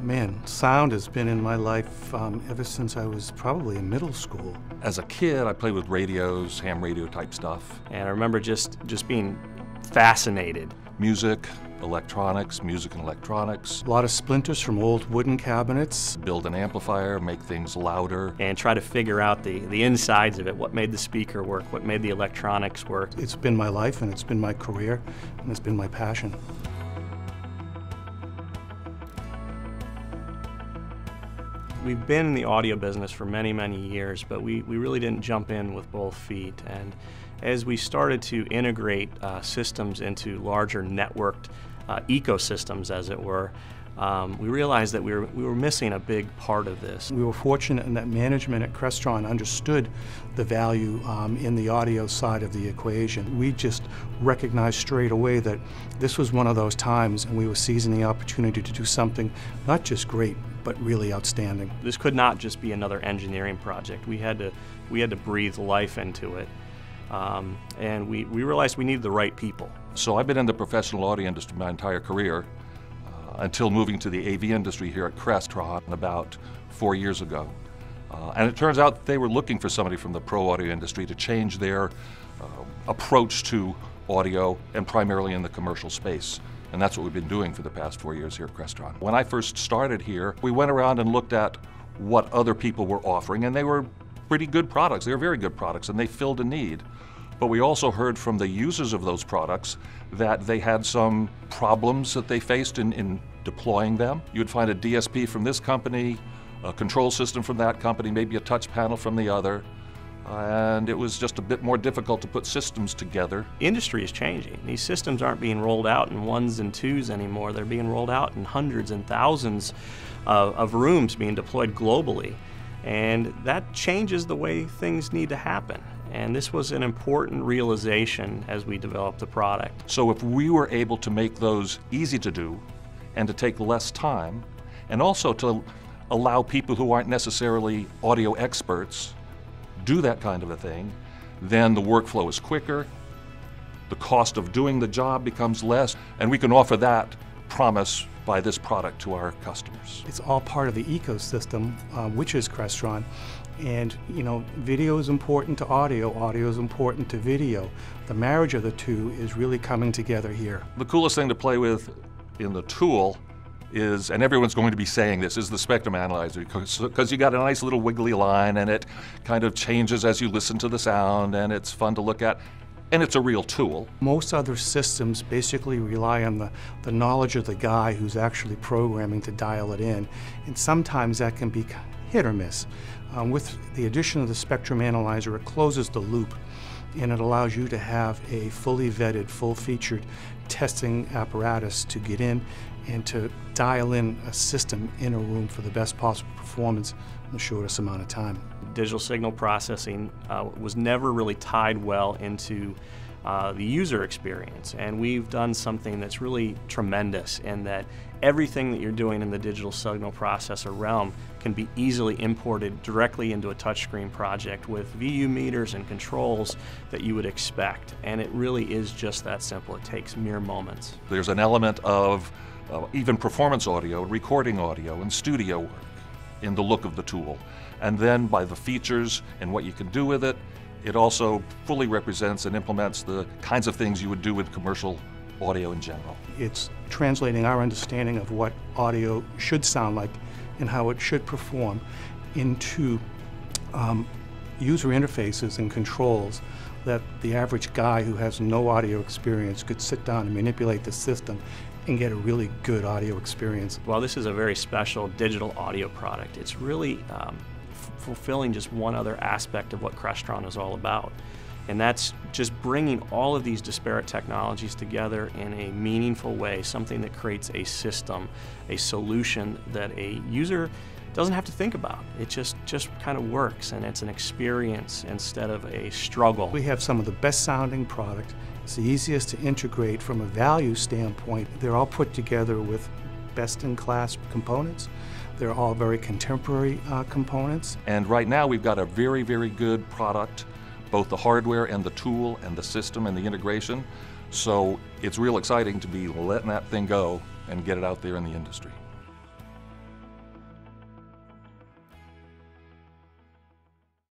Man, sound has been in my life ever since I was probably in middle school. As a kid, I played with radios, ham radio type stuff. And I remember just being fascinated. Music, electronics, music and electronics. A lot of splinters from old wooden cabinets. Build an amplifier, make things louder. And try to figure out the insides of it, what made the speaker work, what made the electronics work. It's been my life, and it's been my career, and it's been my passion. We've been in the audio business for many, many years, but we really didn't jump in with both feet. And as we started to integrate systems into larger networked ecosystems, as it were, we realized that we were missing a big part of this. We were fortunate in that management at Crestron understood the value in the audio side of the equation. We just recognized straight away that this was one of those times, and we were seizing the opportunity to do something not just great, but really outstanding. This could not just be another engineering project. We had to breathe life into it. And we realized we needed the right people. So I've been in the professional audio industry my entire career until moving to the AV industry here at Crestron about 4 years ago. And it turns out they were looking for somebody from the pro audio industry to change their approach to audio, and primarily in the commercial space. And that's what we've been doing for the past 4 years here at Crestron. When I first started here, we went around and looked at what other people were offering, and they were pretty good products. They were very good products, and they filled a need. But we also heard from the users of those products that they had some problems that they faced in deploying them. You would find a DSP from this company, a control system from that company, maybe a touch panel from the other, and it was just a bit more difficult to put systems together. Industry is changing. These systems aren't being rolled out in ones and twos anymore. They're being rolled out in hundreds and thousands of rooms being deployed globally. And that changes the way things need to happen. And this was an important realization as we developed the product. So if we were able to make those easy to do and to take less time, and also to allow people who aren't necessarily audio experts do that kind of a thing, then the workflow is quicker, the cost of doing the job becomes less, and we can offer that promise by this product to our customers. It's all part of the ecosystem, which is Crestron. And you know, video is important to audio is important to video. The marriage of the two is really coming together here. The coolest thing to play with in the tool is, and everyone's going to be saying this, is the spectrum analyzer, because you got a nice little wiggly line and it kind of changes as you listen to the sound, and it's fun to look at. And it's a real tool. Most other systems basically rely on the knowledge of the guy who's actually programming to dial it in, and sometimes that can be hit or miss. With the addition of the spectrum analyzer, it closes the loop, and it allows you to have a fully vetted, full-featured testing apparatus to get in and to dial in a system in a room for the best possible performance in the shortest amount of time. Digital signal processing was never really tied well into the user experience, and we've done something that's really tremendous in that everything that you're doing in the digital signal processor realm can be easily imported directly into a touchscreen project with VU meters and controls that you would expect, and it really is just that simple. It takes mere moments. There's an element of even performance audio, recording audio, and studio work in the look of the tool. And then by the features and what you can do with it, it also fully represents and implements the kinds of things you would do with commercial audio in general. It's translating our understanding of what audio should sound like and how it should perform into user interfaces and controls that the average guy who has no audio experience could sit down and manipulate the system and get a really good audio experience. While this is a very special digital audio product, it's really fulfilling just one other aspect of what Crestron is all about. And that's just bringing all of these disparate technologies together in a meaningful way, something that creates a system, a solution that a user doesn't have to think about. It just kind of works, and it's an experience instead of a struggle. We have some of the best sounding product. It's the easiest to integrate from a value standpoint. They're all put together with best-in-class components. They're all very contemporary components. And right now we've got a very, very good product, both the hardware and the tool and the system and the integration. So it's real exciting to be letting that thing go and get it out there in the industry.